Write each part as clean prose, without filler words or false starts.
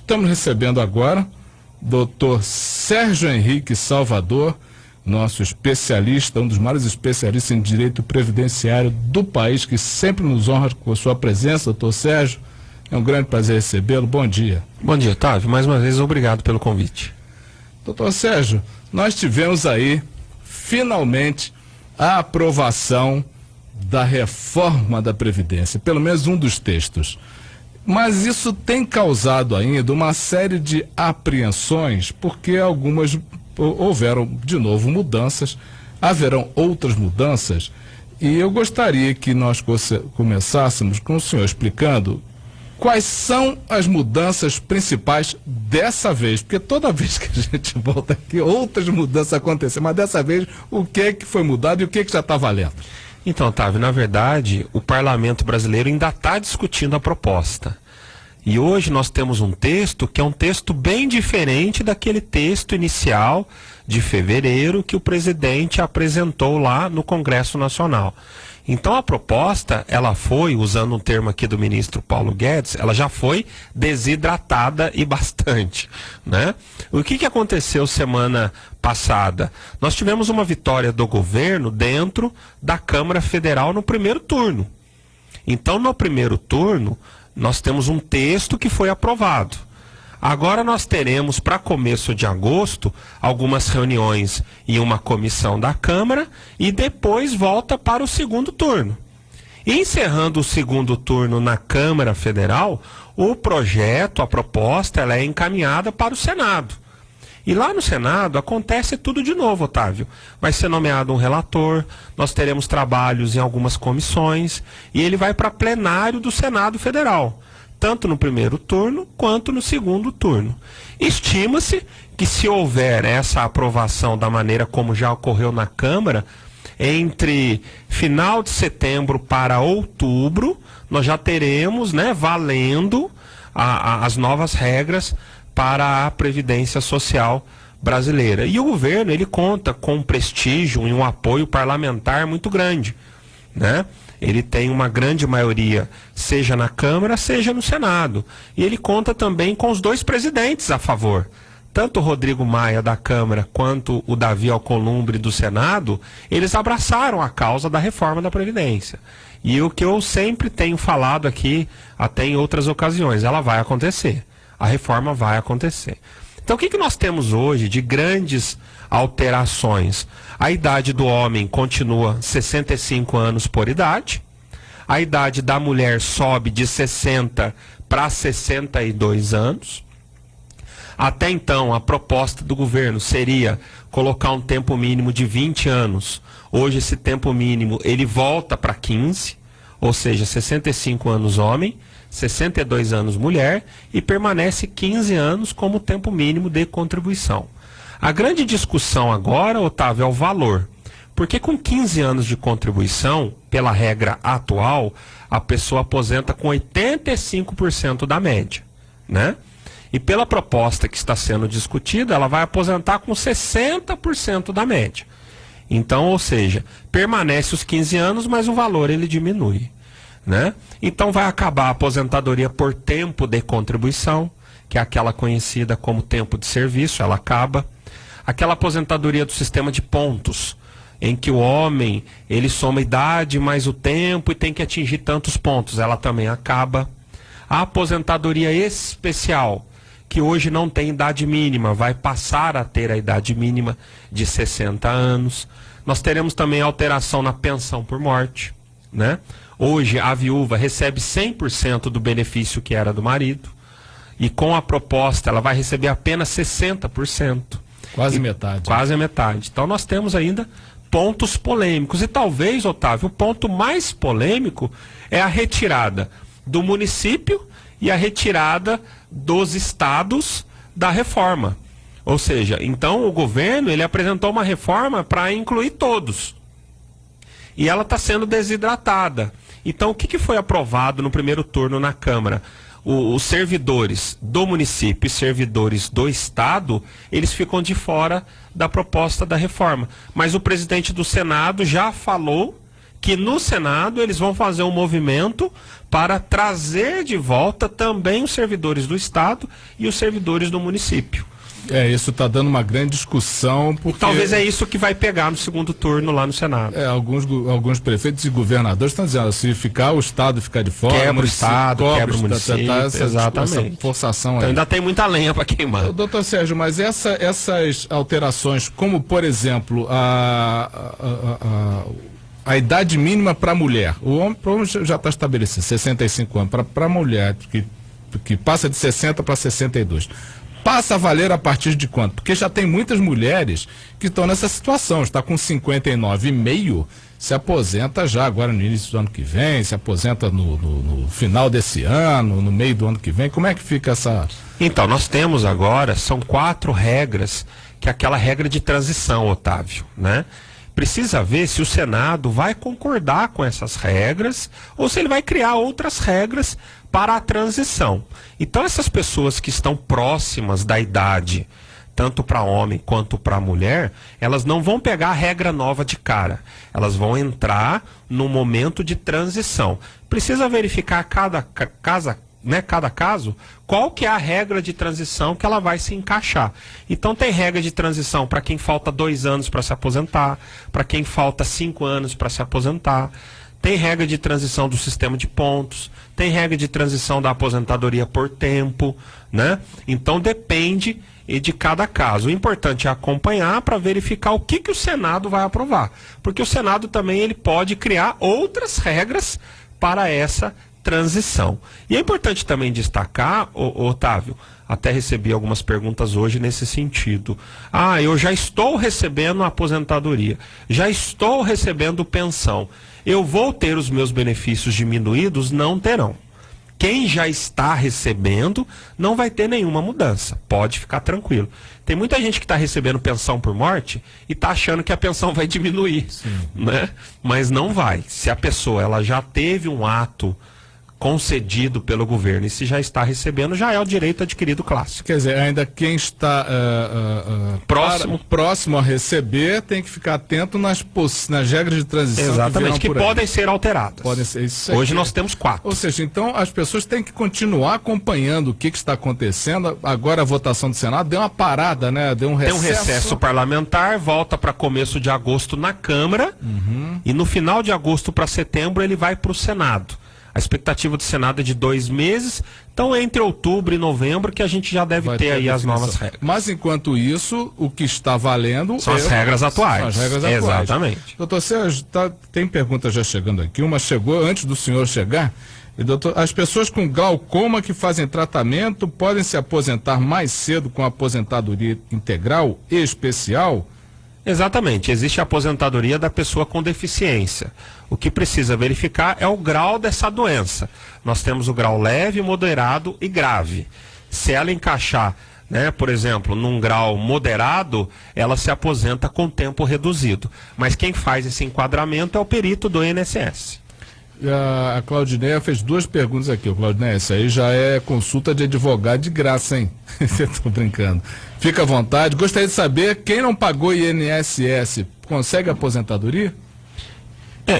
Estamos recebendo agora Dr. Sérgio Henrique Salvador, nosso especialista, um dos maiores especialistas em direito previdenciário do país, que sempre nos honra com a sua presença. Doutor Sérgio, é um grande prazer recebê-lo. Bom dia. Bom dia, Otávio. Mais uma vez, obrigado pelo convite. Doutor Sérgio, nós tivemos aí, finalmente, a aprovação da reforma da Previdência, pelo menos um dos textos. Mas isso tem causado ainda uma série de apreensões, porque houveram de novo mudanças, haverão outras mudanças, e eu gostaria que nós começássemos com o senhor explicando quais são as mudanças principais dessa vez, porque toda vez que a gente volta aqui, outras mudanças acontecem, mas dessa vez, o que é que foi mudado e o que é que já está valendo? Então, Otávio, na verdade, o parlamento brasileiro ainda está discutindo a proposta. E hoje nós temos um texto que é um texto bem diferente daquele texto inicial de fevereiro que o presidente apresentou lá no Congresso Nacional. Então a proposta, ela foi, usando um termo aqui do ministro Paulo Guedes, ela já foi desidratada e bastante, né? O que aconteceu semana passada? Nós tivemos uma vitória do governo dentro da Câmara Federal no primeiro turno. Então no primeiro turno nós temos um texto que foi aprovado. Agora nós teremos, para começo de agosto, algumas reuniões em uma comissão da Câmara e depois volta para o segundo turno. Encerrando o segundo turno na Câmara Federal, o projeto, a proposta, ela é encaminhada para o Senado. E lá no Senado acontece tudo de novo, Otávio. Vai ser nomeado um relator, nós teremos trabalhos em algumas comissões e ele vai para plenário do Senado Federal, tanto no primeiro turno quanto no segundo turno. Estima-se que, se houver essa aprovação da maneira como já ocorreu na Câmara, entre final de setembro para outubro, nós já teremos, valendo as novas regras para a Previdência Social brasileira. E o governo, ele conta com um prestígio e um apoio parlamentar muito grande, né? Ele tem uma grande maioria, seja na Câmara, seja no Senado. E ele conta também com os dois presidentes a favor. Tanto o Rodrigo Maia da Câmara quanto o Davi Alcolumbre do Senado, eles abraçaram a causa da reforma da Previdência. E o que eu sempre tenho falado aqui, até em outras ocasiões, ela vai acontecer. A reforma vai acontecer. Então o que nós temos hoje de grandes alterações? A idade do homem continua 65 anos por idade. A idade da mulher sobe de 60 para 62 anos. Até então, a proposta do governo seria colocar um tempo mínimo de 20 anos. Hoje esse tempo mínimo ele volta para 15, ou seja, 65 anos homem, 62 anos mulher, e permanece 15 anos como tempo mínimo de contribuição. A grande discussão agora, Otávio, é o valor. Porque com 15 anos de contribuição, pela regra atual, a pessoa aposenta com 85% da média, né? E pela proposta que está sendo discutida, ela vai aposentar com 60% da média. Então, ou seja, permanece os 15 anos, mas o valor ele diminui, né? Então vai acabar a aposentadoria por tempo de contribuição, que é aquela conhecida como tempo de serviço, ela acaba. Aquela aposentadoria do sistema de pontos, em que o homem ele soma a idade mais o tempo e tem que atingir tantos pontos, ela também acaba. A aposentadoria especial, que hoje não tem idade mínima, vai passar a ter a idade mínima de 60 anos. Nós teremos também alteração na pensão por morte, né? Hoje a viúva recebe 100% do benefício que era do marido, e com a proposta ela vai receber apenas 60%. Quase metade. Quase a metade. Então nós temos ainda pontos polêmicos. E talvez, Otávio, o ponto mais polêmico é a retirada do município e a retirada dos estados da reforma. Ou seja, então o governo ele apresentou uma reforma para incluir todos. E ela está sendo desidratada. Então o que foi aprovado no primeiro turno na Câmara? Os servidores do município e servidores do estado, eles ficam de fora da proposta da reforma. Mas o presidente do Senado já falou que no Senado eles vão fazer um movimento para trazer de volta também os servidores do Estado e os servidores do município. Isso está dando uma grande discussão. Porque... Talvez é isso que vai pegar no segundo turno lá no Senado. Alguns prefeitos e governadores estão dizendo, se ficar o Estado ficar de fora... Quebra o Estado, quebra o município, exatamente. Essa forçação então aí. Ainda tem muita lenha para queimar. Doutor Sérgio, mas essas alterações, como por exemplo a idade mínima para a mulher, o homem já está estabelecido, 65 anos, para a mulher que passa de 60 para 62, passa a valer a partir de quanto? Porque já tem muitas mulheres que estão nessa situação, está com 59,5, se aposenta já agora no início do ano que vem, se aposenta no final desse ano, no meio do ano que vem, como é que fica essa... Então, nós temos agora, são 4 regras, que é aquela regra de transição, Otávio, né? Precisa ver se o Senado vai concordar com essas regras ou se ele vai criar outras regras para a transição. Então, essas pessoas que estão próximas da idade, tanto para homem quanto para mulher, elas não vão pegar a regra nova de cara. Elas vão entrar no momento de transição. Precisa verificar cada caso, qual que é a regra de transição que ela vai se encaixar. Então tem regra de transição para quem falta 2 anos para se aposentar, para quem falta 5 anos para se aposentar, tem regra de transição do sistema de pontos, tem regra de transição da aposentadoria por tempo, né? Então depende de cada caso. O importante é acompanhar para verificar o que o Senado vai aprovar, porque o Senado também ele pode criar outras regras para essa transição. E é importante também destacar, Otávio, até recebi algumas perguntas hoje nesse sentido. Eu já estou recebendo aposentadoria, já estou recebendo pensão. Eu vou ter os meus benefícios diminuídos? Não terão. Quem já está recebendo não vai ter nenhuma mudança. Pode ficar tranquilo. Tem muita gente que está recebendo pensão por morte e está achando que a pensão vai diminuir, né? Mas não vai. Se a pessoa ela já teve um ato concedido pelo governo e se já está recebendo, já é o direito adquirido clássico. Quer dizer, ainda quem está próximo a receber tem que ficar atento nas regras de transição. Exatamente, que podem ser alteradas. Podem ser, isso hoje nós temos 4. Ou seja, então as pessoas têm que continuar acompanhando o que está acontecendo. Agora a votação do Senado deu uma parada, né? Deu um recesso. Tem um recesso parlamentar, volta para começo de agosto na Câmara e no final de agosto para setembro ele vai para o Senado. A expectativa do Senado é de 2 meses, então entre outubro e novembro que a gente já deve ter aí as novas regras. Mas enquanto isso, o que está valendo são as regras atuais. São as regras atuais. Exatamente. Doutor Sérgio, tem pergunta já chegando aqui, uma chegou antes do senhor chegar. E, doutor, as pessoas com glaucoma que fazem tratamento podem se aposentar mais cedo com aposentadoria integral e especial? Exatamente, existe a aposentadoria da pessoa com deficiência. O que precisa verificar é o grau dessa doença. Nós temos o grau leve, moderado e grave. Se ela encaixar, por exemplo, num grau moderado, ela se aposenta com tempo reduzido. Mas quem faz esse enquadramento é o perito do INSS. A Claudineia fez 2 perguntas aqui. Claudineia, isso aí já é consulta de advogado de graça, hein? Estou brincando. Fica à vontade. Gostaria de saber, quem não pagou INSS consegue aposentadoria?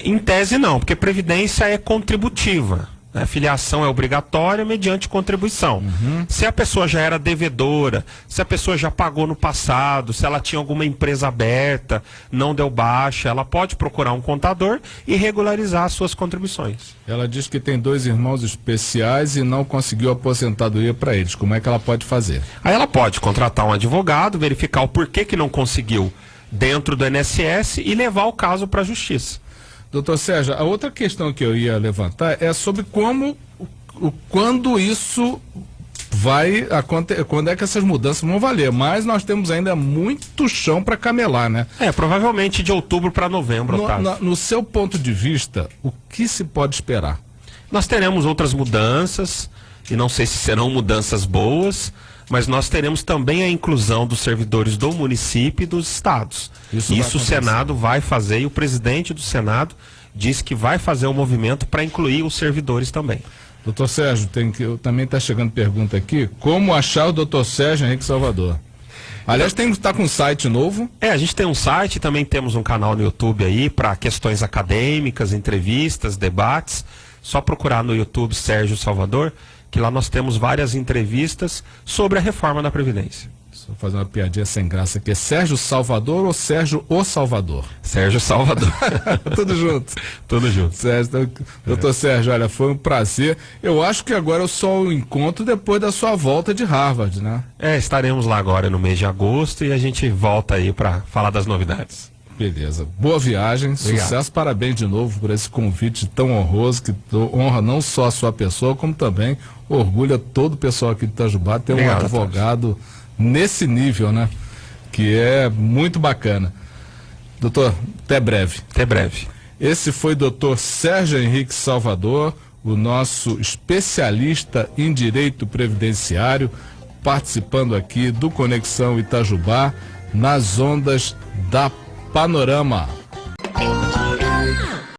Em tese não, porque previdência é contributiva. A filiação é obrigatória mediante contribuição. Se a pessoa já era devedora, se a pessoa já pagou no passado, se ela tinha alguma empresa aberta, não deu baixa, ela pode procurar um contador e regularizar as suas contribuições. Ela diz que tem 2 irmãos especiais e não conseguiu aposentadoria para eles. Como é que ela pode fazer? Aí ela pode contratar um advogado, verificar o porquê que não conseguiu dentro do INSS e levar o caso para a justiça. Doutor Sérgio, a outra questão que eu ia levantar é sobre quando isso vai acontecer, quando é que essas mudanças vão valer, mas nós temos ainda muito chão para camelar, né? Provavelmente de outubro para novembro. No seu ponto de vista, o que se pode esperar? Nós teremos outras mudanças, e não sei se serão mudanças boas, mas nós teremos também a inclusão dos servidores do município e dos estados. Isso o Senado vai fazer e o presidente do Senado disse que vai fazer um movimento para incluir os servidores também. Doutor Sérgio, também está chegando pergunta aqui, como achar o doutor Sérgio Henrique Salvador? Aliás, tem que estar com um site novo. A gente tem um site, também temos um canal no YouTube aí para questões acadêmicas, entrevistas, debates. Só procurar no YouTube Sérgio Salvador, que lá nós temos várias entrevistas sobre a reforma da Previdência. Vou fazer uma piadinha sem graça aqui. É Sérgio Salvador ou Sérgio o Salvador? Sérgio Salvador. Tudo junto. Tudo junto. Sérgio, doutor Sérgio, olha, foi um prazer. Eu acho que agora eu só o encontro depois da sua volta de Harvard, né? Estaremos lá agora no mês de agosto e a gente volta aí para falar das novidades. Beleza. Boa viagem, Obrigado. Sucesso, parabéns de novo por esse convite tão honroso, que honra não só a sua pessoa, como também orgulha todo o pessoal aqui de Itajubá ter Obrigado, um advogado nesse nível, né? Que é muito bacana. Doutor, até breve. Até breve. Esse foi o doutor Sérgio Henrique Salvador, o nosso especialista em direito previdenciário, participando aqui do Conexão Itajubá, nas ondas da Panorama.